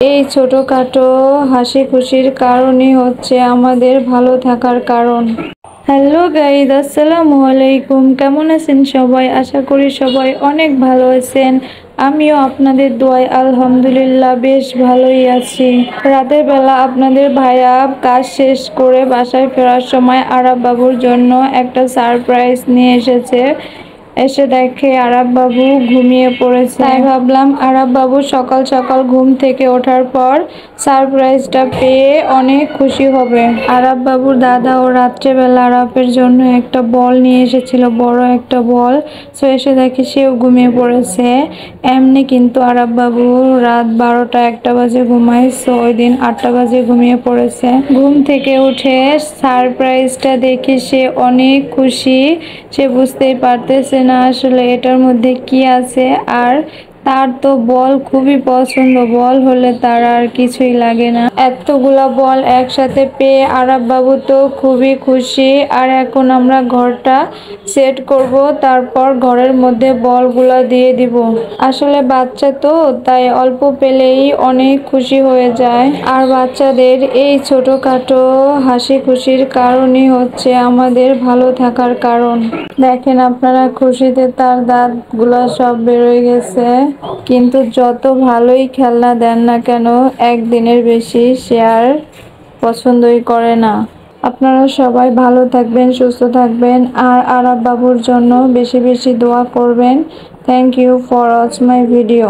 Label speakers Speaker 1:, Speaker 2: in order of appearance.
Speaker 1: এই ছোটখাটো হাসি খুশির কারণই হচ্ছে আমাদের ভালো থাকার কারণ। হ্যালো গাইস, আসসালামু আলাইকুম। কেমন আছেন সবাই? আশা করি সবাই অনেক ভালো আছেন। আমিও আপনাদের দোয়ায় আলহামদুলিল্লাহ বেশ ভালোই আছি। রাতের বেলা আপনাদের ভাইয়া কাজ শেষ করে বাসায় ফেরার সময় আরাব বাবুর জন্য একটা সারপ্রাইজ নিয়ে এসেছে। এসে দেখে আরাব বাবু ঘুমিয়ে পড়েছে। তাই ভাবলাম আরাব বাবু সকাল সকাল ঘুম থেকে ওঠার পর সারপ্রাইজটা পেয়ে অনেক খুশি হবে। আরাব বাবুর দাদাও রাত্রেবেলা আরাবের জন্য একটা বল নিয়ে এসেছিল, বড় একটা বল। সো এসে দেখে সেও ঘুমিয়ে পড়েছে। এমনি কিন্তু আরাব বাবু রাত 12টা-1টা বাজে ঘুমায়, সো ওই দিন 8টা বাজে ঘুমিয়ে পড়েছে। ঘুম থেকে উঠে সারপ্রাইজটা দেখে সে অনেক খুশি। সে বুঝতেই পারতেছে না আসলে এটার মধ্যে কি আছে। আর তার তো বল খুবই পছন্দ, বল হলে তার আর কিছুই লাগে না। এতগুলা বল একসাথে পেয়ে আরাব বাবু তো খুবই খুশি। আর এখন আমরা ঘরটা সেট করব, তারপর ঘরের মধ্যে বলগুলা দিয়ে দিব। আসলে বাচ্চা তো, তাই অল্প পেলেই অনেক খুশি হয়ে যায়। আর বাচ্চাদের এই ছোটখাটো হাসি খুশির কারণই হচ্ছে আমাদের ভালো থাকার কারণ। দেখেন আপনারা, খুশিতে তার দাঁতগুলো সব বেরোয় গেছে। কিন্তু যত ভালোই খেলনা দেন না কেন, একদিনের বেশি সে আর পছন্দই করে না। আপনারা সবাই ভালো থাকবেন, সুস্থ থাকবেন, আর আরাব বাবুর জন্য বেশি বেশি দোয়া করবেন। Thank you for watch my video.